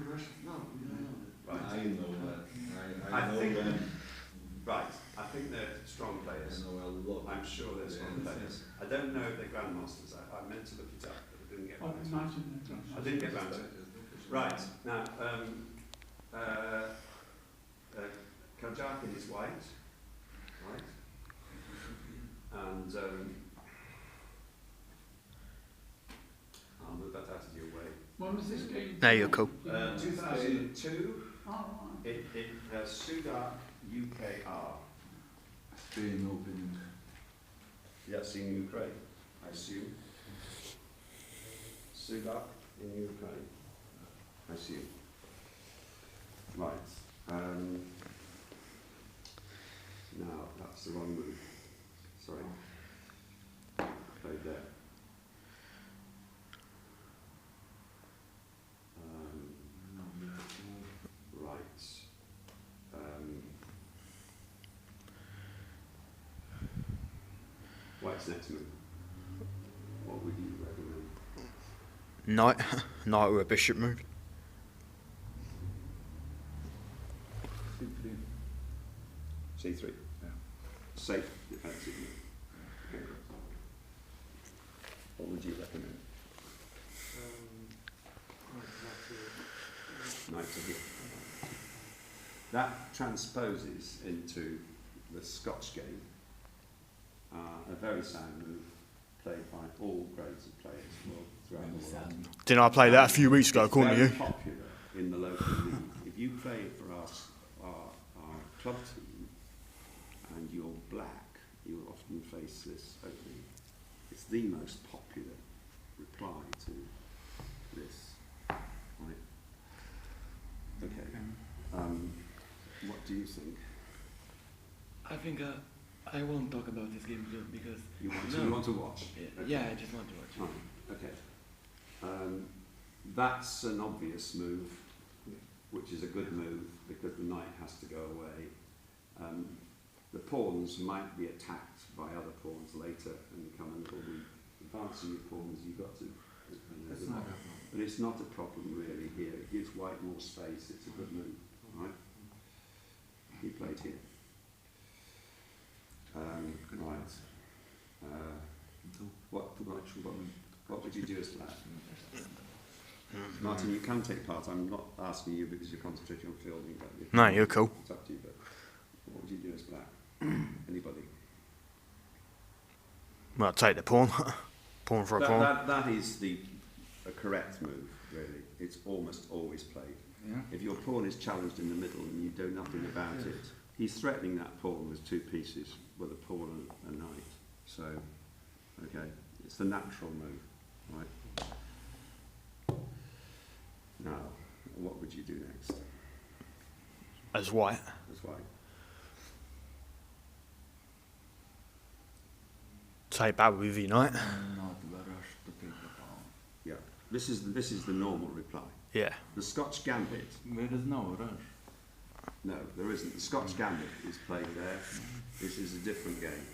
to rush as well. We don't know. Right. I know that. I know think- them. Right, I think they're strong players. I know a lot. I'm sure they're strong players. I don't know if they're grandmasters. I meant to look it up, but I didn't get Oh, round to it. imagine I didn't get round to it. Right, now, Karjakin is white, right? And I'll move that out of your way. When was this game? There you go. 2002, Oh, right. it Suda UKR. Spain opening. That's in Ukraine, I assume. Suda in Ukraine, I assume. Right. Now, that's the wrong move. Sorry. Played there. Right. White's next move. What would you recommend? Knight. Knight with a bishop move. C3. Yeah. Safe defensive move. Okay. What would you recommend? Knight to here. That transposes into the Scotch game, a very sound move played by all grades of players throughout the world. Didn't I play that a few weeks ago, according to It's you? very popular in the local league. If you play for our club team and you're black, you'll often face this opening. It's the most popular reply to this. Right. Okay. What do you think? I think I won't talk about this game because You want No. you want to watch? yeah, I just want to watch. Fine. Okay. That's an obvious move, which is a good move because the knight has to go away. The pawns might be attacked by other pawns later and become a little weak. Advancing your pawns, you've got to. But it's not a problem really here. It gives white more space. It's a good move, right? He played here. Right. What would you do as black? Martin, you can take part. I'm not asking you because you're concentrating on fielding. But No, you're cool. It's up to you. But what would you do as black? Anybody? Well, take the pawn. Pawn for a pawn. That is a correct move, really. It's almost always played. Yeah. If your pawn is challenged in the middle and you do nothing about it, he's threatening that pawn with two pieces, with a pawn and a knight. So, okay, it's the natural move, right? Now, what would you do next? As white. That's why. Take back with your knight. Not the rush to take the pawn. Yeah, this is the normal reply. Yeah. The Scotch Gambit. There is no rush. No, there isn't. The Scotch Gambit is played there. This is a different game.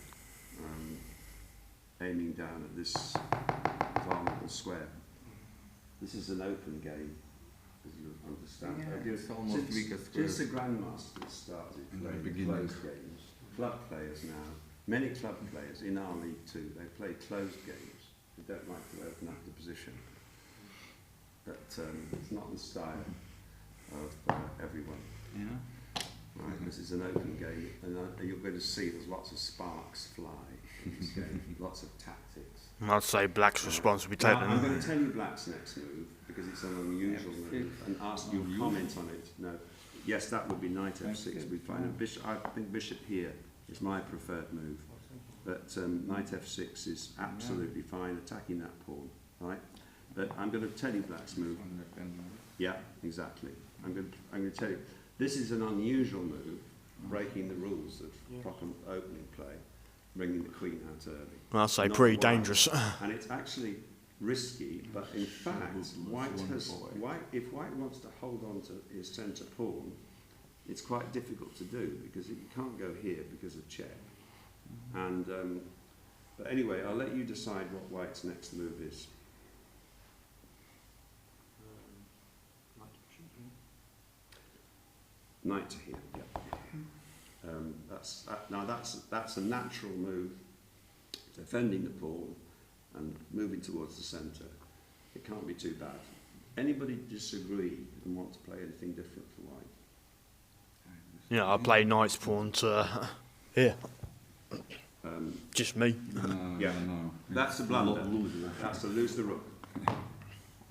Aiming down at this vulnerable square. This is an open game, as you understand. Yeah, it's almost weak as Since the Grandmasters started In the playing beginning. closed games, club players now, many club players in our league too, they play closed games. They don't like to open up the position. But it's not the style of everyone. Yeah. Right, this is an open game, and you're going to see there's lots of sparks fly in this game, lots of tactics. I'd say black's response would be Now, taken. I'm going to tell you Black's next move because it's an unusual move, and ask you to comment on it. No, yes, that would be knight f6. We find a bishop. I think bishop here is my preferred move, but knight f6 is absolutely fine, attacking that pawn, right? But I'm going to tell you Black's move. Yeah, exactly. I'm going to tell you. This is an unusual move, breaking the rules of proper opening play, bringing the queen out early. I'd say Not pretty white. dangerous. And it's actually risky, but in fact, if white wants to hold on to his centre pawn, it's quite difficult to do because you can't go here because of check. And but anyway, I'll let you decide what white's next move is. Knight to here. Yeah. Now that's a natural move, defending the pawn and moving towards the centre. It can't be too bad. Anybody disagree and want to play anything different for white? Yeah, I play knight's pawn to here. Just me. No, Yeah. no. That's a blunder. That's to lose the rook.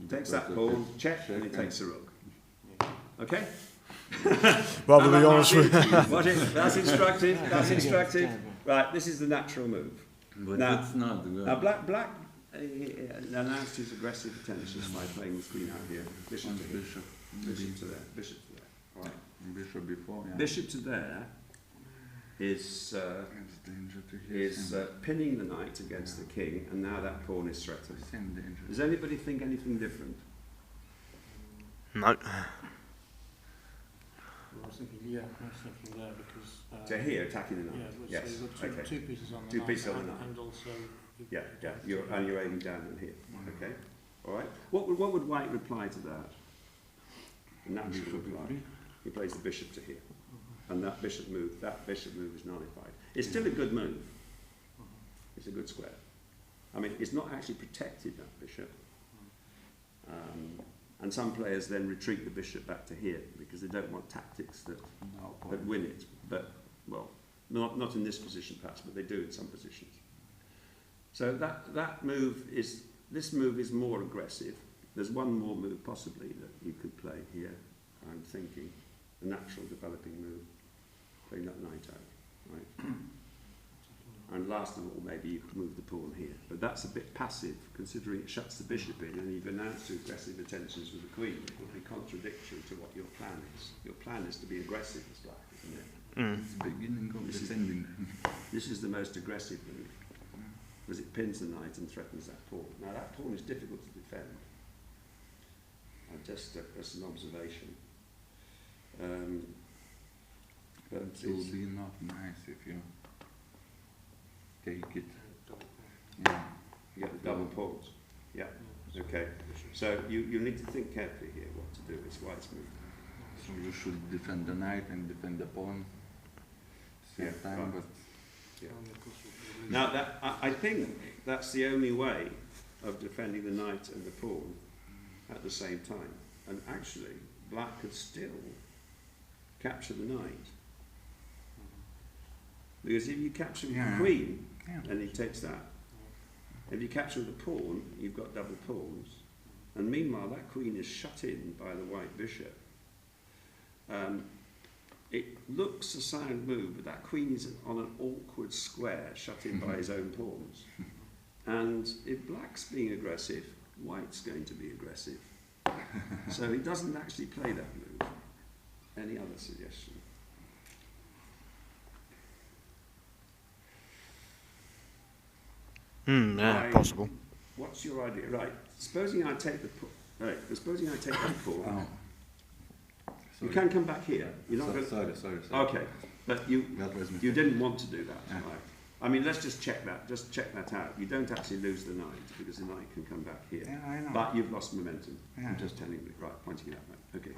Takes that pawn, check, and he takes the rook. Okay? Rather be honest with you. Watch it. That's instructive. That's instructive. Right, this is the natural move. But Now- it's not good. Now, black announced his aggressive intentions by playing the queen out here. Bishop to here. Bishop. Bishop to there. Bishop to there. All right. Bishop before, yeah. Bishop to there is It's danger to here. pinning the knight against the king, and now that pawn is threatened. Same danger. Does anybody think anything different? No. Well, I was thinking there because. So here, attacking the Yeah, knight. so Yes. you've got Okay. two pieces on the Two knight pieces on the and, knight. and also. Yeah, yeah. You're aiming down and here. Okay. All right. What would white reply to that? The natural Bishop reply. B3. He plays the bishop to here, and that bishop move is nullified. It's still a good move. It's a good square. I mean, it's not actually protected, that bishop. And some players then retreat the bishop back to here because they don't want tactics that No, win it. But, well, not in this position perhaps, but they do in some positions. So this move is more aggressive. There's one more move possibly that you could play here, I'm thinking. A natural developing move, playing that knight out, right? And last of all, maybe you could move the pawn here. But that's a bit passive, considering it shuts the bishop in and you've announced aggressive intentions with the queen. It would be contradictory to what your plan is. Your plan is to be aggressive as black, isn't it? it's beginning of This is- defending. This is the most aggressive move, because it pins the knight and threatens that pawn. Now that pawn is difficult to defend. Just as an observation. But It will be not nice if you take it. Yeah. you get the double pawns. Yeah. Okay. So you need to think carefully here what to do. It's white's move. So you should defend the knight and defend the pawn. Same Yeah, time, right. but Now I think that's the only way of defending the knight and the pawn at the same time. And actually, black could still capture the knight. Because if you capture the Yeah. queen, yeah. and he takes that. If you capture the pawn, you've got double pawns. And meanwhile, that queen is shut in by the white bishop. It looks a sound move, but that queen is on an awkward square, shut in by his own pawns. And if black's being aggressive, white's going to be aggressive. So he doesn't actually play that move. Any other suggestion? Yeah, Right. possible. What's your idea? Right. Supposing I take the right. Supposing I take that pawn. Oh. You Sorry. can come back here. You're not going. Sorry. Okay, but you That was you didn't want to do that, Yeah. right? I mean, let's just check that. Just check that out. You don't actually lose the knight because the knight can come back here. Yeah, I know. But you've lost momentum. Yeah. I'm just telling you. Right, pointing it out. Right. Okay.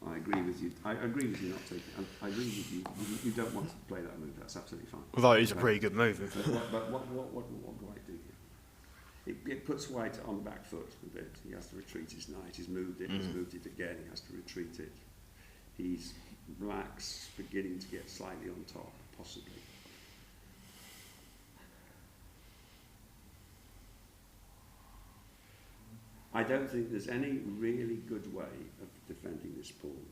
I agree with you. I agree with you not taking. I agree with you. You don't want to play that move. That's absolutely fine. Although it is a pretty good move. But what do White do here? It puts White on the back foot a bit. He has to retreat his knight. He's moved it. He's moved it again. He has to retreat it. He's Black's beginning to get slightly on top, possibly. I don't think there's any really good way of defending this pawn.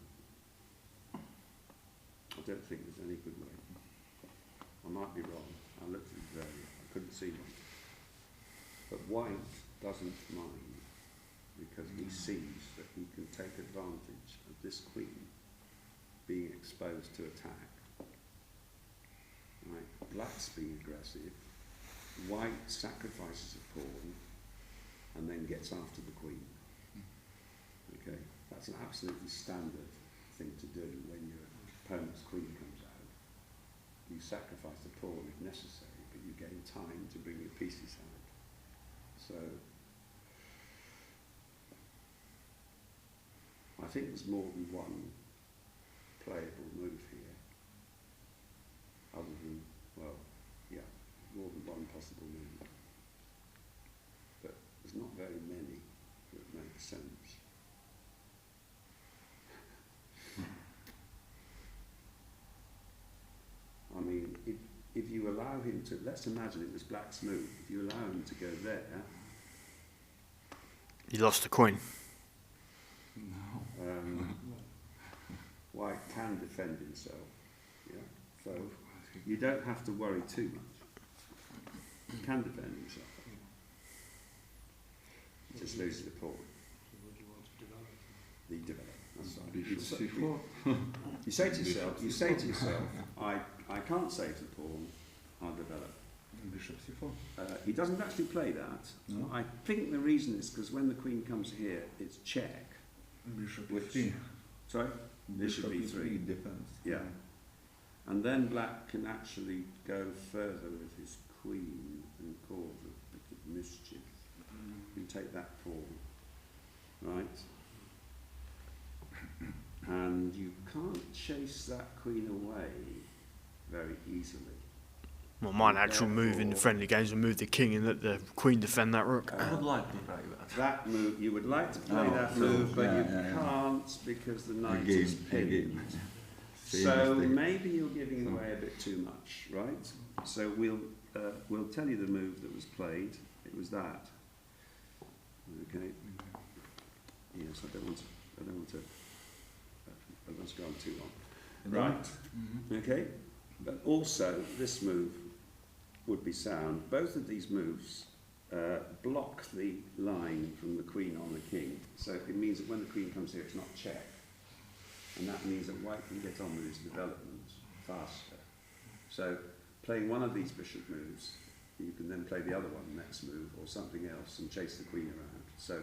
I don't think there's any good way. I might be wrong. I looked at it earlier. I couldn't see one. But White doesn't mind because he sees that he can take advantage of this queen being exposed to attack. Right. Black's being aggressive. White sacrifices a pawn and then gets after the queen. Okay, that's an absolutely standard thing to do when your opponent's queen comes out. You sacrifice the pawn if necessary, but you gain time to bring your pieces out. So, I think there's more than one playable move here. Other than, well, yeah, more than one possible move. But there's not very many that make sense. I mean, if you allow him to, let's imagine it was black's move, if you allow him to go there, You lost the queen. No. white can defend himself, yeah? So you don't have to worry too much. He can defend himself. He just loses the pawn. So what do you want to develop? The develop. That's right. Bishop You- c4. You say to yourself, I can't save the pawn, I'll develop. Bishop c4. He doesn't actually play that. No. I think the reason is because when the queen comes here, it's check. Bishop Which- e3. Sorry? Bishop e3. defense. Yeah. And then black can actually go further with his queen and cause a bit of mischief. You can take that pawn, right? And you can't chase that queen away very easily. Well, my natural move in the friendly games would move the king and let the queen defend that rook. I would like to try that. That move, you would like to play Oh, that so, move, but yeah, you yeah, yeah. can't because the knight Again, is pinned. again. Same So mistake. maybe you're giving away a bit too much, right? So we'll tell you the move that was played. It was that. Okay. Yes, I don't want to go on too long. Right. Mm-hmm. Okay. But also this move would be sound. Both of these moves block the line from the queen on the king. So it means that when the queen comes here, it's not check. And that means that white can get on with his development faster. So playing one of these bishop moves, you can then play the other one next move or something else and chase the queen around. So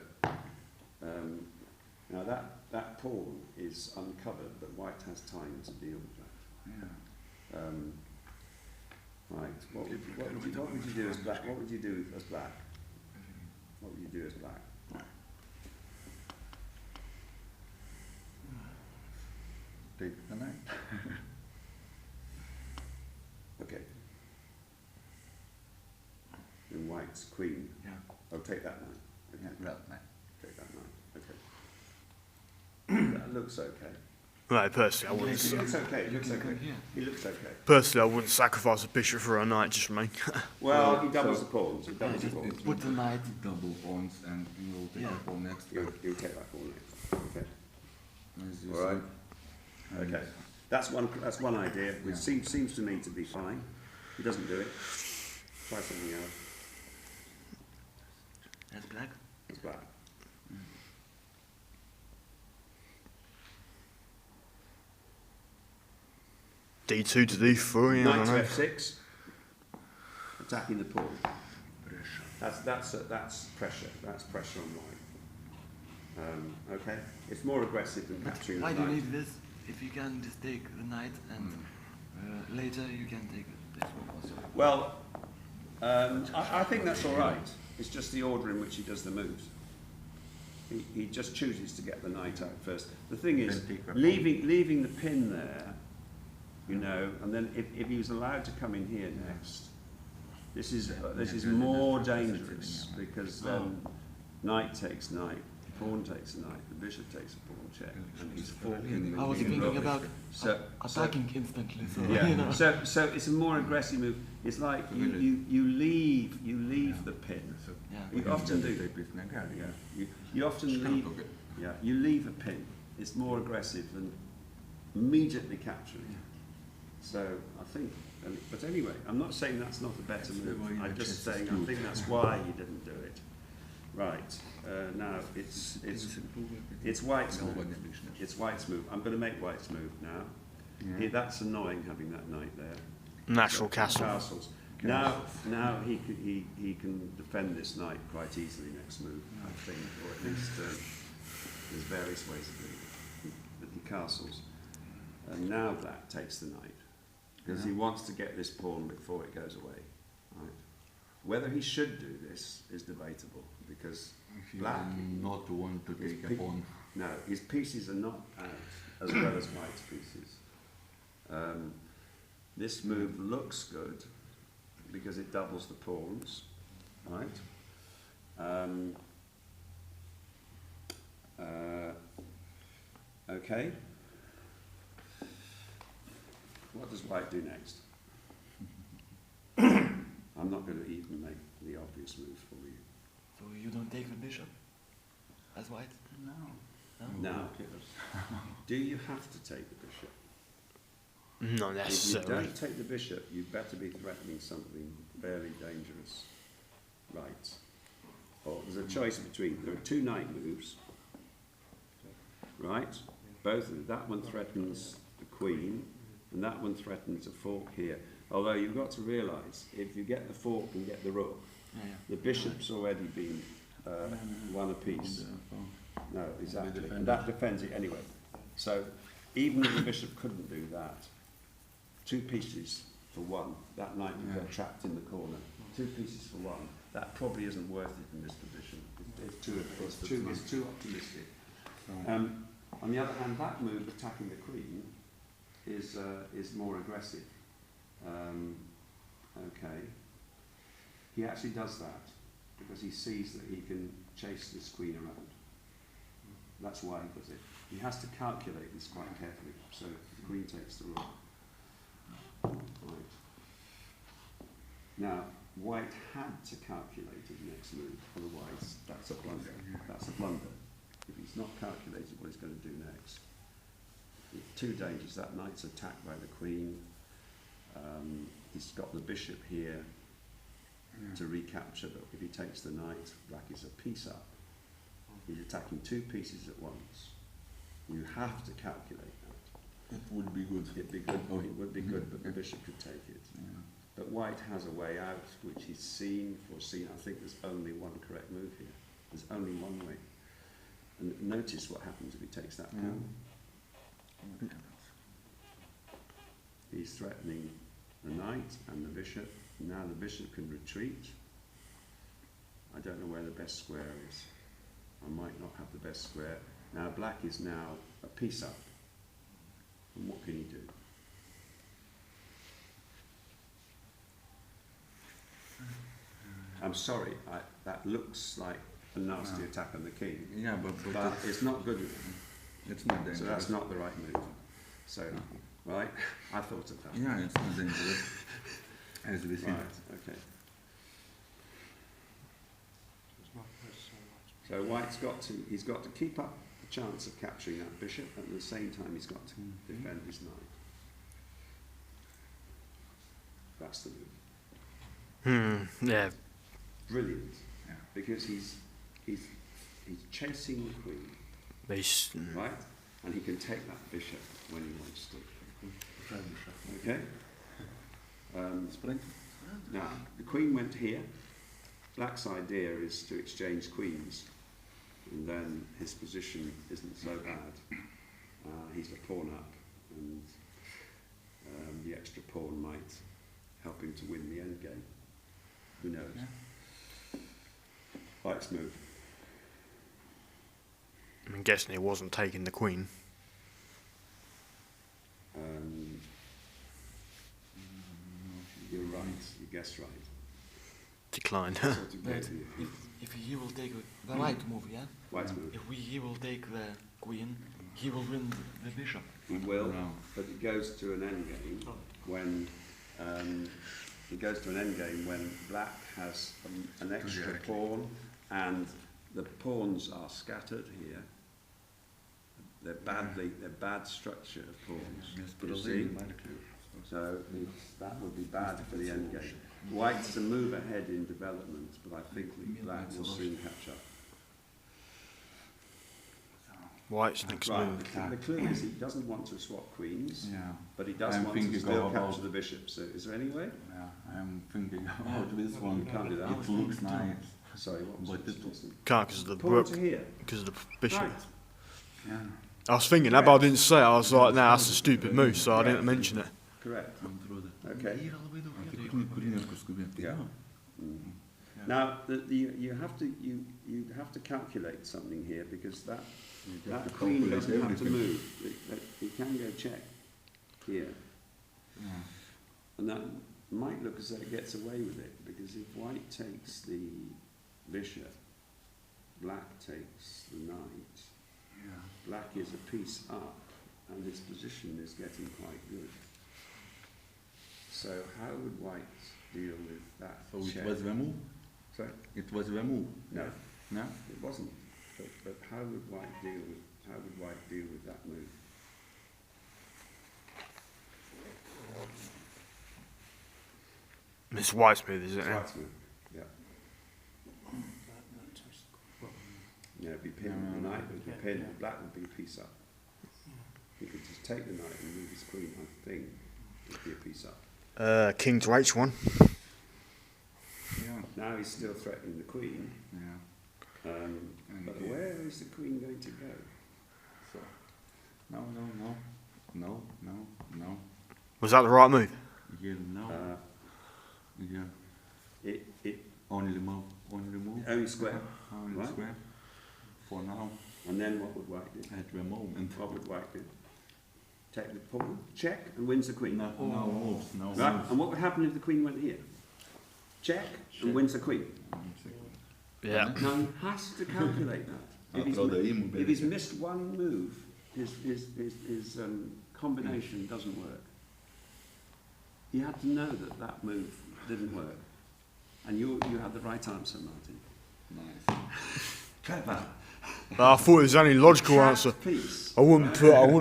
now that pawn is uncovered, but white has time to deal with that. Yeah. Right. What would you do as black? What would you do as black? What would you do as black? Take the knight. Okay. And white's queen. Yeah. Oh, take that knight. Okay. Yeah, well, knight. Take that knight. Okay. That looks okay. Right, personally, I It wouldn't. looks okay. It You looks can okay. come here. He looks okay. Personally, I wouldn't sacrifice a bishop for a knight. Just me. Well, he So- doubles the pawns. He doubles the It- pawns. it Put the would knight. double pawns and you will take Yeah. the pawn next. He'll take that pawn next. Okay. As you All right. said. And Okay. That's one idea, which Yeah. seems to me to be fine. He doesn't do it. Try something else. That's black. It's black. D2 to D3. I Knight don't to know. F6. Attacking the pawn. Pressure. That's pressure. That's pressure on white. Okay. It's more aggressive than capturing Why the do you knight. need this? If you can just take the knight and later you can take this one. Well, I think that's all right. It's just the order in which he does the moves. He just chooses to get the knight out first. The thing is, Then take that leaving the pin there, you know, and then if he was allowed to come in here next, this is more dangerous because then knight takes knight, pawn takes a knight, the bishop takes a pawn check, and he's forking. I was the king. thinking about So- attacking instantly. So Yeah. you know. So it's a more aggressive move. It's like you leave the pin. So Yeah. You we often can do. take with Nagar, Yeah. You often leave. Yeah. You leave a pin. It's more aggressive than immediately capturing. So I think. But anyway, I'm not saying that's not a better That's the move. way I'm the just chess is saying I good. think that's why you didn't do it. Right. Now it's white's move. It's white's move. I'm going to make white's move now. Yeah, that's annoying having that knight there. Natural castle. Castles. Now he can defend this knight quite easily next move, I think, or at least there's various ways of doing it. But he castles, and now black takes the knight because he wants to get this pawn before it goes away. Right? Whether he should do this is debatable because If you black not want to is take a pick- pawn, no, his pieces are not out. as well as white's pieces. This move looks good because it doubles the pawns, right? Okay. What does white do next? I'm not going to even make the obvious move for you. So you don't take the bishop as white? No. Now, do you have to take the bishop? Not If you necessarily. don't take the bishop, you better be threatening something fairly dangerous. Right. Or there's a choice between, there are two knight moves. Right? Both of them. That one threatens the queen, and that one threatens a fork here. Although you've got to realise, if you get the fork and get the rook, the bishop's already been one apiece. No, exactly. And that defends it anyway. So even if the bishop couldn't do that, two pieces for one, that knight would get trapped in the corner. Two pieces for one, that probably isn't worth it in this position. It's too optimistic. On the other hand, that move, attacking the queen, is more aggressive. Okay. He actually does that because he sees that he can chase this queen around. That's why he does it. He has to calculate this quite carefully. So the queen takes the rook. Right. Now, white had to calculate his next move, otherwise that's a blunder. That's a blunder. If he's not calculated what he's going to do next. Two dangers. That knight's attacked by the queen. He's got the bishop here to recapture, but if he takes the knight, black is a piece up. He's attacking two pieces at once. You have to calculate that. It would be good. It'd be good. Oh, it would be good, but the bishop could take it. Yeah. But white has a way out, which he's foreseen. I think there's only one correct move here. There's only one way. And notice what happens if he takes that pawn. He's threatening the knight and the bishop. Now the bishop can retreat. I don't know where the best square is. I might not have the best square. Now black is now a piece up. And what can he do? I'm sorry, that looks like a nasty attack on the king. Yeah, but It's not good enough. it's not dangerous. So that's not the right move. So, right? I thought of that. Yeah, it's not dangerous. As we see. Right, okay. So white's he's got to keep up the chance of capturing that bishop, and at the same time he's got to defend his knight. That's the move. Yeah. Brilliant. Yeah. Because he's chasing the queen, right? And he can take that bishop when he wants to. Okay? Now, the queen went here. Black's idea is to exchange queens, and then his position isn't so bad. He's a pawn up, and the extra pawn might help him to win the endgame. Who knows? Yeah. White's move. I'm guessing he wasn't taking the queen. You're right. You guessed right. Declined. Sort of But gave you- if he will take the white move, yeah? White's move. If he will take the queen, he will win the bishop. He will, No. but it goes to an endgame when black has an extra Karjakin. pawn, and the pawns are scattered here. They're bad structure of pawns. You see? So that would be bad for the endgame. White's a move ahead in development, but I think black will soon catch up. White's next Right, move. the clue is he doesn't want to swap queens, Yeah. but he does I'm want to thinking still about- capture the bishop. So is there any way? Yeah, I'm thinking about this one. You can't do that. It looks nice. Sorry, what was But it? it- Can't because of the Pawn rook, to here. because of the bishop. Right. Yeah, I was thinking that, but I didn't say it. I was like, nah, that's a stupid move, so I didn't mention it. Correct. I'm through that. Okay. Yeah. Now, you have to calculate something here, because that That queen doesn't have to move. It can go check here. Yeah. And that might look as though it gets away with it, because if white takes the bishop, black takes the knight, Yeah. black is a piece up, and his position is getting quite good. So how would white deal with that So check? it was removed? Sorry? It was removed? No, No? it wasn't. But how would white deal with that move? It's white's move, isn't it? White's move, yeah. Yeah, it'd be pinned. The knight would be pinned. The black would be a piece up. He could just take the knight and move his queen. I think it'd be a piece up. King to H1. Yeah. Now he's still threatening the queen. Yeah. But yeah. where is the queen going to go? So. No. Was that the right move? Yeah, no. Yeah. It Only move. only square. Only Right. square. For now. And then what would white do? At the moment. What would white do? Take the pawn, check, and wins the queen. No moves. No Right. moves. And what would happen if the queen went here? Check, and wins the queen. Yeah. Now he has to calculate that. If he's missed one move, his combination doesn't work. He had to know that that move didn't work. And you had the right answer, Martin. Nice. Clever. I thought it was the only logical Trapped answer. piece. I wouldn't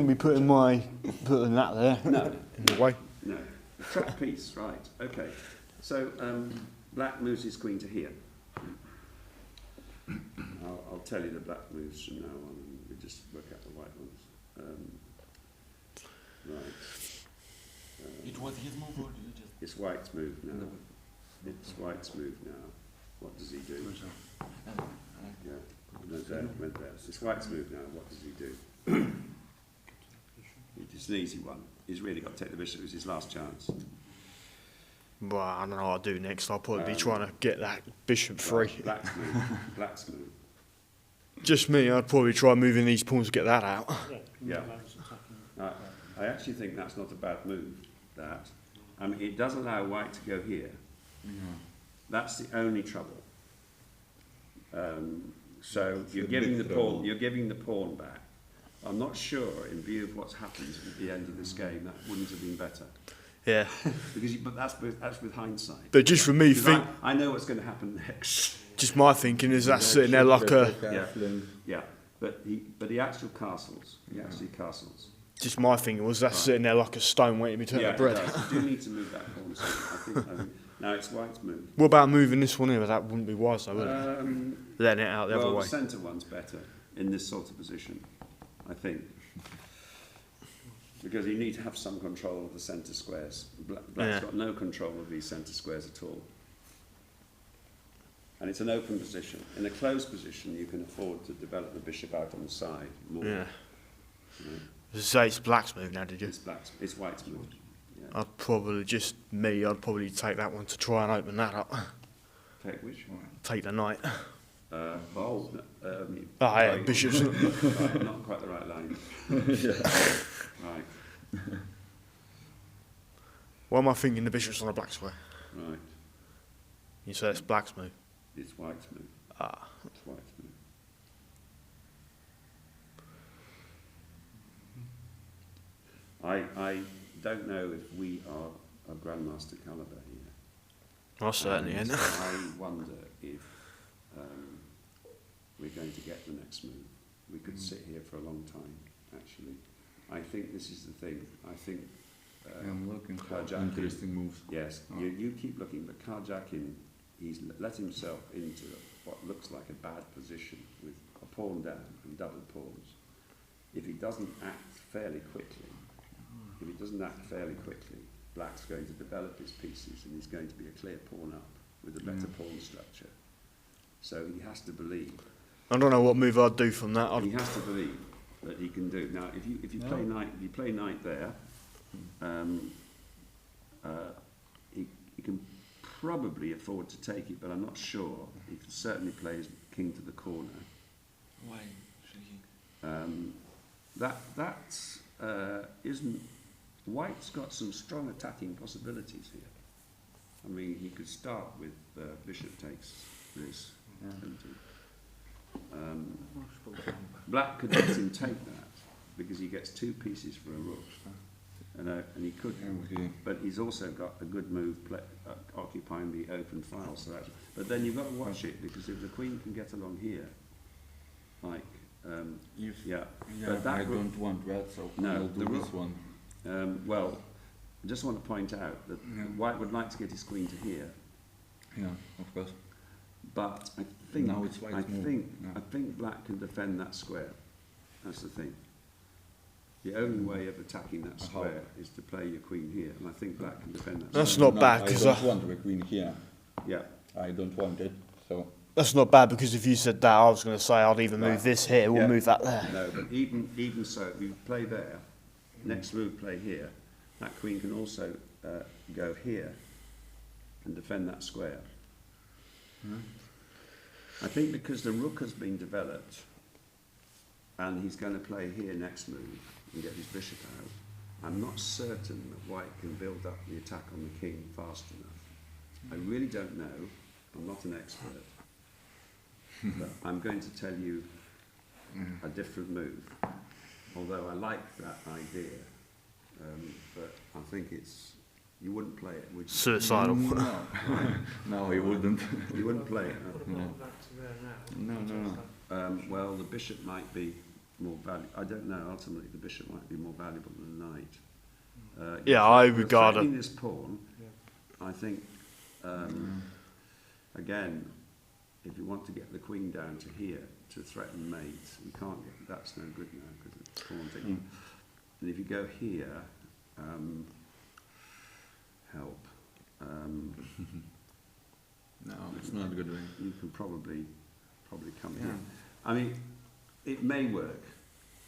be putting that there. No. In the way. No. A trap piece, right. Okay. So black moves his queen to here. I'll tell you the black moves from now on, and we just work out the white ones. Right. It was his move, or did you just? It's white's move now. It's white's move now. What does he do? Yeah. No, there, went there. It's white's move now. What does he do? It's an easy one. He's really got to take the bishop. It was his last chance. Well, I don't know what I'll do next. I'll probably be trying to get that bishop free. Black's move. Black's move. Just me, I'd probably try moving these pawns to get that out. Yeah. I actually think that's not a bad move, that. I mean, it does allow white to go here. Yeah. That's the only trouble. So It's you're a giving big the trouble. pawn, you're giving the pawn back. I'm not sure, in view of what's happened at the end of this game, that wouldn't have been better. Yeah. But that's with hindsight. But just for me, Because I know what's going to happen next. just my thinking is that sitting there like a. Yeah. But the actual castles. He actually castles. Just my thinking was that sitting there like a stone waiting to be turned to bread. It does. You do need to move that pawn. So I think now it's white's move. What about moving this one here? That wouldn't be wise though, would it? Letting it out the other Well, way. the centre one's better in this sort of position, I think. Because you need to have some control of the centre squares. Black's got no control of these centre squares at all. And it's an open position. In a closed position, you can afford to develop the bishop out on the side more. Yeah. You know. As I say, it's black's move now, did you? It's white's move. Yeah. I'd probably take that one to try and open that up. Take which one? Take the knight. Right. bishops. Right, not quite the right line. Right. Why am I thinking the bishop's on a black square? Right. You say it's black's move. It's white's move. It's white's move. I don't know if we are a grandmaster calibre here. I certainly And ain't. I wonder if we're going to get the next move. We could sit here for a long time, actually. I think this is the thing. I think I'm looking for Karjakin, interesting moves. yes, Oh. you keep looking, but Karjakin, he's let himself into what looks like a bad position with a pawn down and double pawns. If he doesn't act fairly quickly, Black's going to develop his pieces and he's going to be a clear pawn up with a better pawn structure. So he has to believe. I don't know what move I'd do from that. He has to believe that he can do. Now, if you play knight there, he can probably afford to take it, but I'm not sure. He can certainly play his king to the corner. Why should he? isn't. White's got some strong attacking possibilities here. I mean, he could start with bishop takes this. Black could let him take that because he gets 2 pieces for a rook, and he could. But he's also got a good move occupying the open file. So that's. But then you've got to watch it because if the queen can get along here, like but that I don't want red, so I'll do this one. Well, I just want to point out that White would like to get his queen to here. Yeah, of course. But I think Now it's White's move. I think Black can defend that square. That's the thing. The only way of attacking that square is to play your queen here, and I think Black can defend that. That's square. not bad I because don't want the queen here. Yeah. I don't want it, so. that's not bad because if you said that, I was going to say I'd either move this here or move that there. No, but even so, if you play there, next move play here, that queen can also go here and defend that square. I think because the rook has been developed and he's going to play here next move and get his bishop out, I'm not certain that White can build up the attack on the king fast enough. I really don't know. I'm not an expert. But I'm going to tell you a different move. Although I like that idea, but I think you wouldn't play it, would you? Suicidal. No, he wouldn't. You wouldn't play it, no? Back to there now. No. Well, the bishop might be more valuable. I don't know. Ultimately, the bishop might be more valuable than the knight. Yeah, I you're regard threatening it. this pawn. I think, again, if you want to get the queen down to here to threaten mate, we can't get. That's no good now because it's pawn taking. And if you go here, help. No, it's not a good way. You can probably come here. I mean, it may work.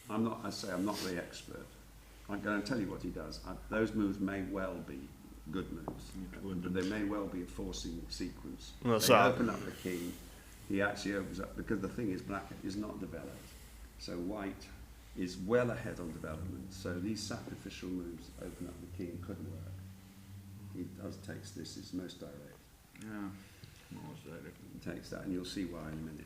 I'm not the expert. I'm going to tell you what he does. Those moves may well be good moves, but they may well be a forcing sequence. Well, they open up the king. He actually opens up because the thing is, Black is not developed, so White is well ahead on development. So these sacrificial moves open up the king could work. He takes this. It's most direct. Yeah, most direct. He takes that, and you'll see why in a minute.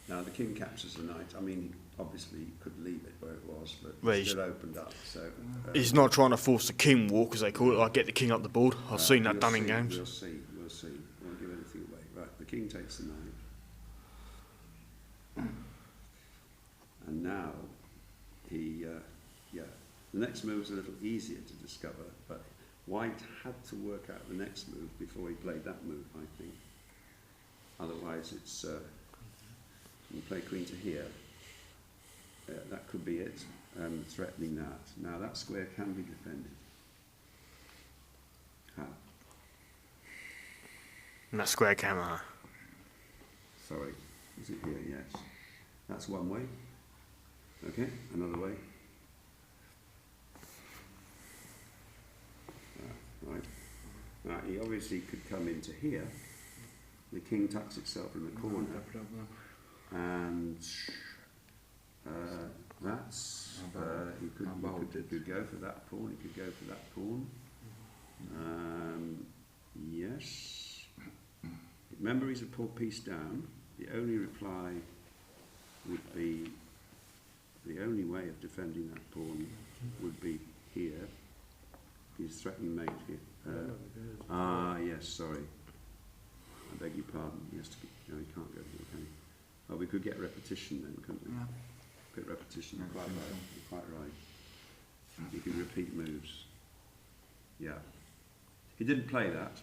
The king captures the knight. I mean, obviously he could leave it where it was, but it's still opened up. So He's not trying to force the king walk, as they call it, like get the king up the board. I've seen that done in games. We'll see. Won't give anything away. Right, the king takes the knight, and now the next move's a little easier to discover, but White had to work out the next move before he played that move, I think. Otherwise, it's you play queen to here. That could be it, threatening that. Now that square can be defended. How? And that square camera. Sorry, is it here? Yes. That's one way. Okay, another way. Right. Now he obviously could come into here. The king tucks itself in the corner, and that's he could go for that pawn. He could go for that pawn. Yes. Remember, he's a poor piece down. The only reply would be the only way of defending that pawn would be here. He's threatening mate here. Yes, sorry. I beg your pardon. He can't go here, can he? Well, we could get repetition then, couldn't we? Get repetition. Quite right. You're quite right. You can repeat moves. Yeah. He didn't play that.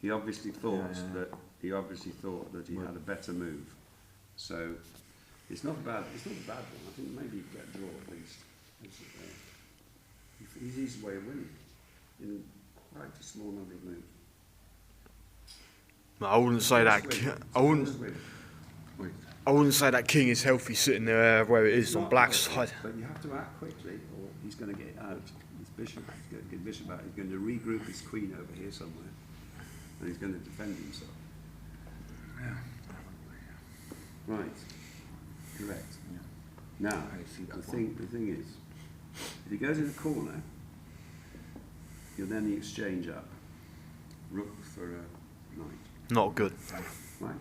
He obviously thought that he had a better move. So it's not bad. It's not a bad one. I think maybe you get a draw at least. He's his way of winning in quite a small number of moves. No, I wouldn't say that. I wouldn't say that king is healthy sitting there where it is on Black's side. But you have to act quickly, or he's going to get out. His bishop, he's going to get bishop out. He's going to regroup his queen over here somewhere, and he's going to defend himself. Yeah. Right. Correct. Now, I see that the thing is, if he goes in the corner, you'll then exchange up. Rook for a knight. Not good. Right.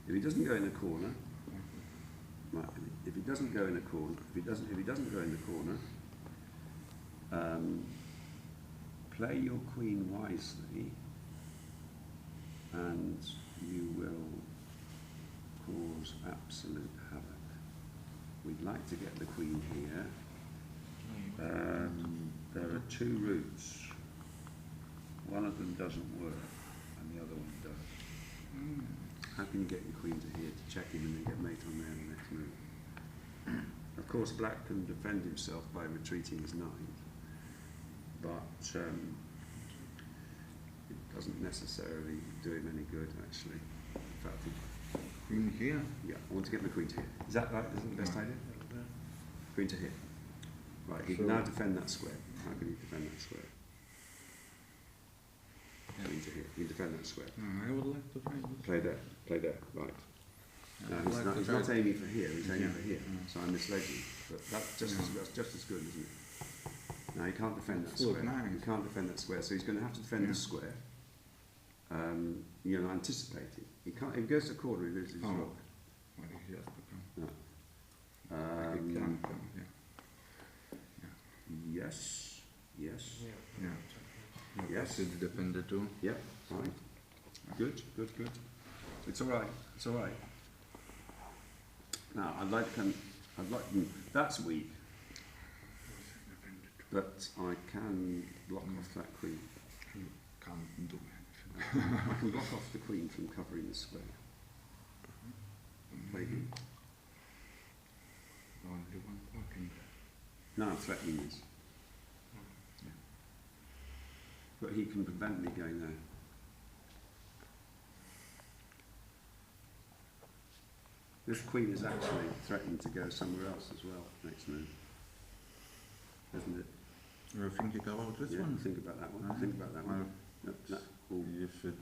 If he doesn't go in the corner, right. If he doesn't go in the corner, if he doesn't go in the corner, play your queen wisely, and you will cause absolute havoc. We'd like to get the queen here. There are two routes. One of them doesn't work, and the other one does. How can you get your queen to here to check him and then get mate on there in the next move? Of course, black can defend himself by retreating his knight, but it doesn't necessarily do him any good, actually. In fact, Queen here? yeah, I want to get the queen to here. Is that right? Isn't the best idea? Queen to here. Right, he can now defend that square. How can he defend that square? Queen to here. He can defend that square. I would like to try this. Play there, right. I Now, would like to he's try not aiming for here, he's aiming Yeah. for here. So I misled you. But that's just as good, isn't it? Now, he can't defend that It's full of square. nines. He can't defend that square, so he's going to have to defend this square. Anticipating. He can't. If he goes to the corner, he loses his Oh. rook. Well, he has to come. No. He can come, yeah. Yes. Yes. Yeah. Yes. It's dependent too. Yep. Right. Good. It's all right. Now, that's weak, but I can block off that queen. You can't do anything. I can block off the queen from covering the square. Play him. Only one blocking. Now I'm threatening this. Yeah. But he can prevent me going there. This queen is actually threatened to go somewhere else as well, next move. Isn't it? You're thinking about this Yeah, one? think about that one. Think about that one. No, no. Oh, If it's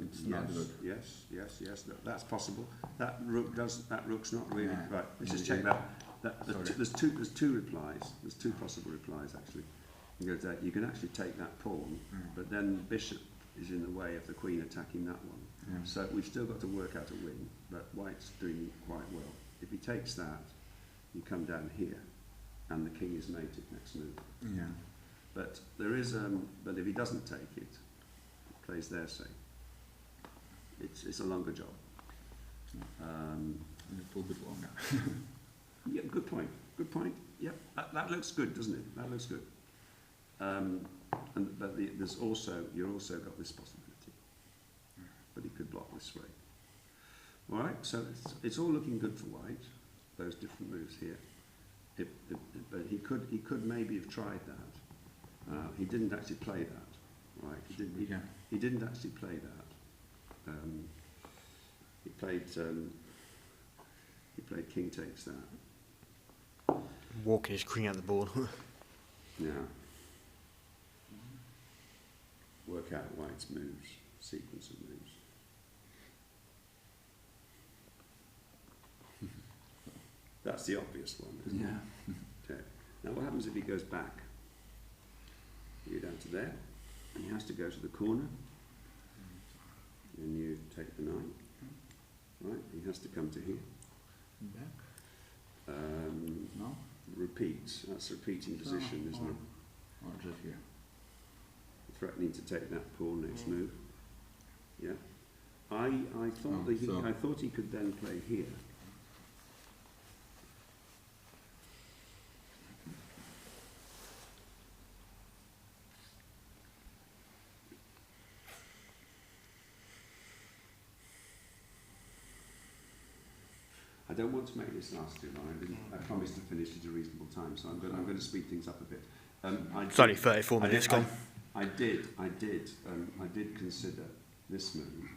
It's yes, not good. yes. That's possible. That rook's not really Yeah. right. Let's just check that. Sorry. There's two replies. There's two possible replies actually. You can actually take that pawn, but then the bishop is in the way of the queen attacking that one. Yeah. So we've still got to work out a win, but white's doing quite well. If he takes that, you come down here, and the king is mated next move. yeah. But there is, but if he doesn't take it, plays there, say. It's a longer job. A little bit longer. Yeah, good point. Yep, that looks good, doesn't it? That looks good. There's also you've also got this possibility, but he could block this way. All right, so it's all looking good for white. Those different moves here. But he could maybe have tried that. He didn't actually play that, right? He didn't actually play that. He played king takes that. Walking his queen at the board. Now, work out white's moves, sequence of moves. That's the obvious one, isn't it? Okay. Now, what happens if he goes back? You go down to there. He has to go to the corner. And you take the knight. Right? He has to come to here. Back? No? Repeat. That's a repeating position, isn't it? Or just here? Threatening to take that pawn next move. Yeah. I thought he could then play here. I don't want to make this last too long. I promised to finish at a reasonable time, so I'm going to speed things up a bit. It's only 34 minutes gone. I did consider this move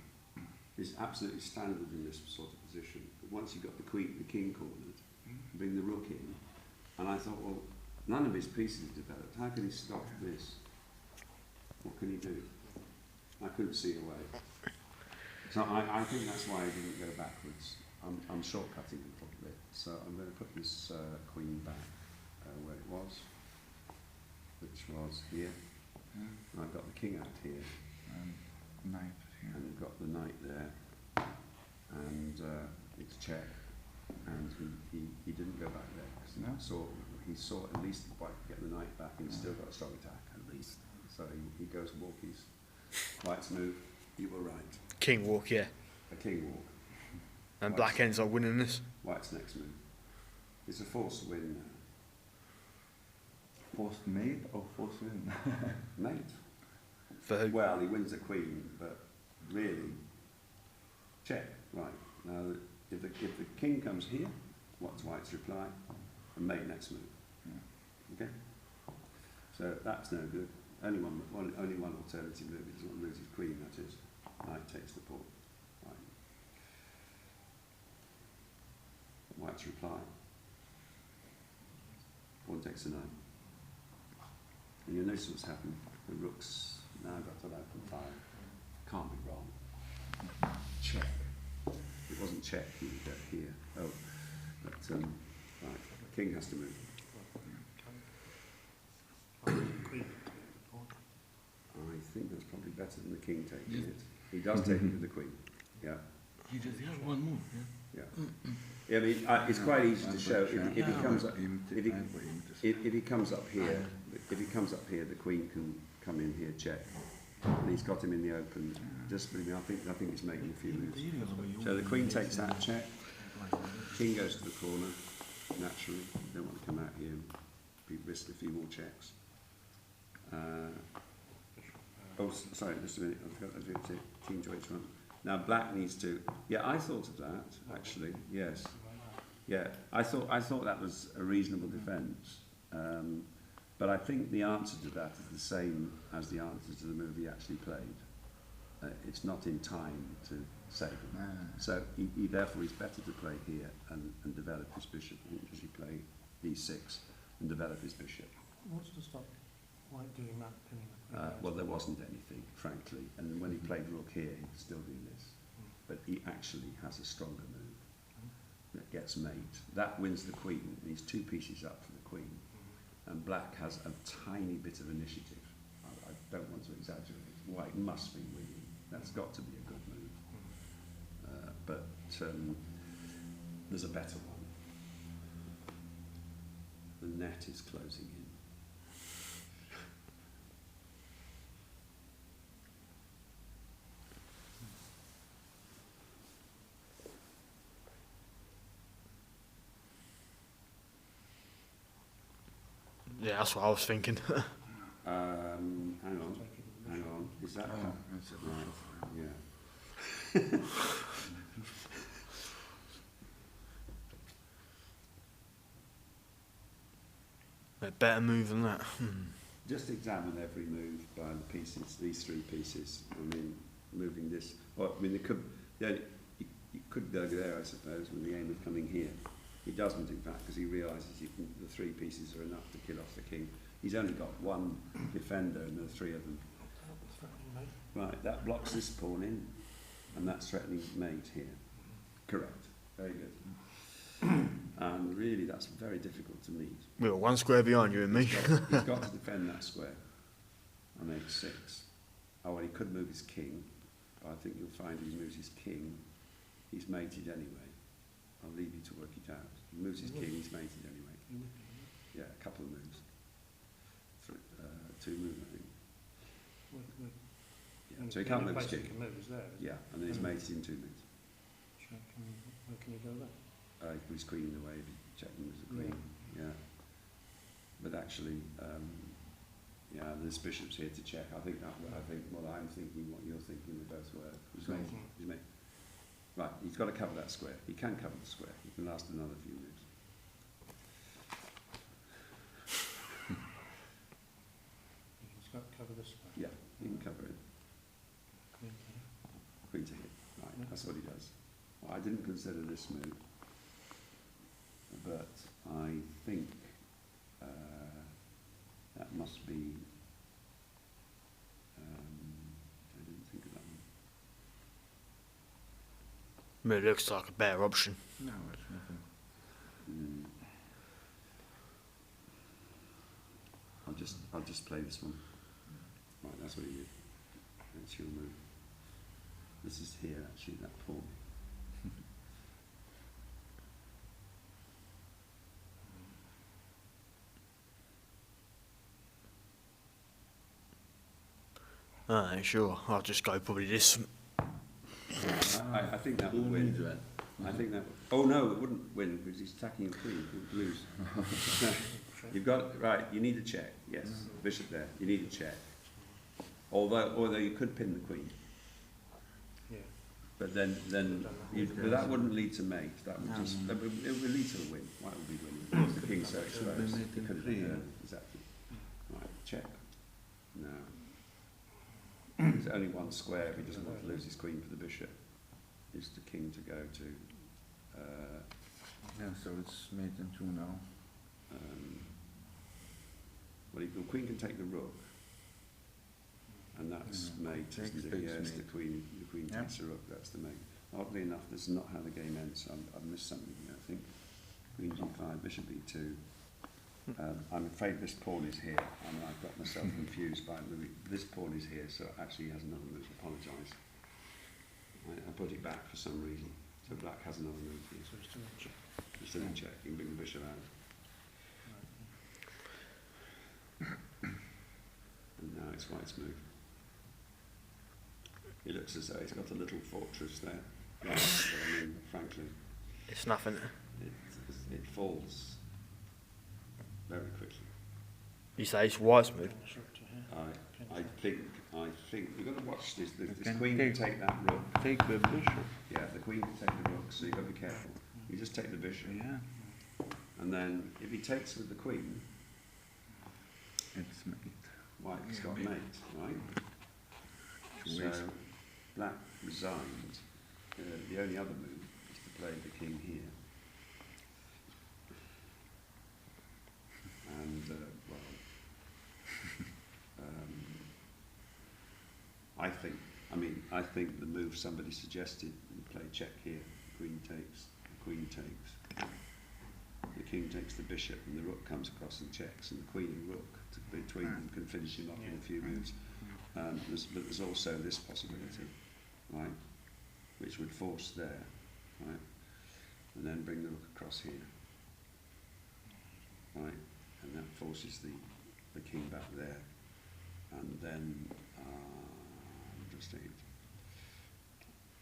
is absolutely standard in this sort of position. But once you've got the king cornered, bring the rook in, and I thought, well, none of his pieces have developed. How can he stop this? What can he do? I couldn't see a way. So I think that's why I didn't go backwards. I'm shortcutting a little bit, so I'm going to put this queen back where it was, which was here. Yeah. I've got the king out here, And knight here. and we've got the knight there, and it's check, and he didn't go back there, because No. he saw at least white get the knight back, and he's still got a strong attack, at least. So he goes walkies. White's move, you were right. King walk, yeah. A king walk. And black ends up winning this. White's next move. It's a forced win now. Forced mate or forced win? Mate. For who? Well, he wins the queen, but really, check. Right. Now, if the king comes here, what's White's reply? And mate next move. Yeah. Okay? So that's no good. Only one alternative move. He doesn't want to lose his queen, that is. Knight takes the pawn. Right. White's reply. Pawn takes a 9. And you'll notice what's happened. The rook's now got to open fire. Can't be wrong. Check. It wasn't check, he would get here. Oh, but right. The king has to move. I think that's probably better than the king taking it. He does take it with the queen. Yeah. You just have one move. Yeah. Yeah. Yeah, I mean, it's quite easy to show if he comes up. If he comes up here, the queen can come in here, check, and he's got him in the open. Just believe me, I think he's making a few moves. So the queen takes that check. King goes to the corner. Naturally, you don't want to come out here and risk a few more checks. Sorry, just a minute. I forgot to do it. King to H1. Now black needs to. Yeah, I thought of that actually. Yes. Yeah, I thought that was a reasonable defence. But I think the answer to that is the same as the answer to the move he actually played. It's not in time to save him. So therefore he's better to play here and develop his bishop. I think he play e6 and develop his bishop. What's to stop White doing that? Well, there wasn't anything, frankly. And when he played rook here, he could still do this. But he actually has a stronger move that gets mate. That wins the queen, and he's 2 pieces up for the queen. And black has a tiny bit of initiative. I don't want to exaggerate. White must be winning. That's got to be a good move. But there's a better one. The net is closing in. Yeah, that's what I was thinking. Hang on. Is that That's it. right? Yeah. A better move than that. Just examine every move by the pieces, these 3 pieces. I mean, moving this. Well, I mean, it could. Yeah, you could go there, I suppose, with the aim of coming here. He doesn't, in fact, because he realises the 3 pieces are enough to kill off the king. He's only got 1 defender, and there are 3 of them. Right, that blocks this pawn in, and that's threatening mate here. Correct. Very good. And really, that's very difficult to meet. We were 1 square behind you and me. He's got to defend that square on h6. Oh, well, he could move his king, but I think you'll find if he moves his king, he's mated anyway. I'll leave you to work it out. He moves his king, he's mated anyway. Yeah, a couple of moves. 2 moves, I think. Yeah. So he can't move his king. Yeah, and then he's mated in 2 moves. Where can you go there? He put his queen in the way if he checked him as a queen. Yeah. But actually, there's bishops here to check. I'm thinking what you're thinking, they both were. He's mated. Right, he's got to cover that square. He can cover the square. He can last another few moves. He's got to cover the square. Yeah, he can cover it. Queen to hit. Right, that's what he does. Well, I didn't consider this move, but I think that must be. I didn't think of that one. It looks like a better option. No, it's nothing. I'll just play this one. Right, that's what you do. That's your move. This is here actually, that pawn. Alright, sure. I'll just go probably this. I think that would win. I think that. Oh no, it wouldn't win because he's attacking your queen. It would lose. You've got right. You need a check. Yes, bishop there. You need a check. Although you could pin the queen. Yeah. But then but that wouldn't lead to mate. That would just it would lead to a win. Why would we win? Because the king's so exposed. It could have been exactly. Right, check. No. There's only one square if he doesn't want to lose his queen for the bishop. Is the king to go to? Yeah, so it's made in two now. Well, the queen can take the rook, and that's mate, Takes isn't it? takes Yes, mate. the queen Yeah. takes the rook. That's the mate. Oddly enough, this is not how the game ends. I've missed something here. I think queen g5, bishop e2. I'm afraid this pawn is here. I mean, I've got myself confused by this pawn is here, so actually he has another move. Apologise. I put it back for some reason. So black has another move here. So it's still in check. It's still in check. You can bring the bishop out. And now it's white's move. It looks as though it's got a little fortress there. Right, but I mean, frankly, It's nothing. it falls very quickly. You say it's white's move. It's up to here. I think you've got to watch this. This can queen can take that rook. Take the bishop. Yeah, the queen can take the rook, so you've got to be careful. You just take the bishop, Yeah, and then if he takes with the queen, it's made. white's got mate, right? It's So waste. black resigned. The only other move is to play the king here. And, I think the move somebody suggested, you play check here, queen takes, the queen takes, the king takes the bishop, and the rook comes across and checks, and the queen and rook between them can finish him off in a few moves. But there's also this possibility, right, which would force there, right, and then bring the rook across here, right, and that forces the king back there, and then just think,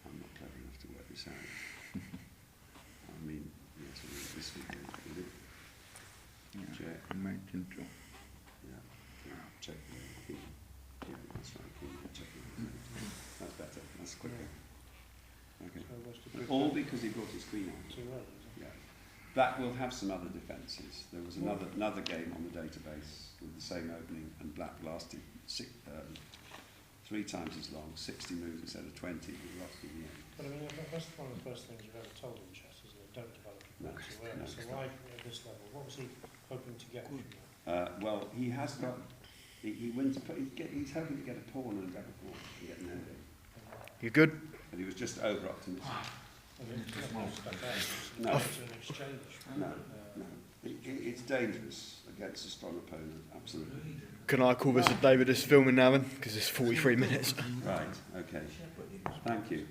I'm not clever enough to work this out. I mean, yes, this would be it. Yeah, Check. made in two. Yeah, check the king. Yeah, that's right, king, check it. That's better, that's quicker. Okay. So what's the All because he brought his queen out. too early, is it? Yeah. That will have some other defences. There was another game on the database with the same opening, and black lasted 3 times as long, 60 moves instead of 20. We lost in the end. But I mean, that's one of the first things you've ever told in chess, isn't it? Don't develop it No, too early. no, So it's why at this level? What was he hoping to get from that? Well, he has got. He wins. He's hoping to get a pawn and a double pawn and get an ending. You good? And he was just over optimistic. I mean, it's not stuff out. No. It's an exchange. No, no. It's dangerous against a strong opponent. Absolutely. Can I call this a day with this filming now then? Because it's 43 minutes. Right. Okay. Thank you.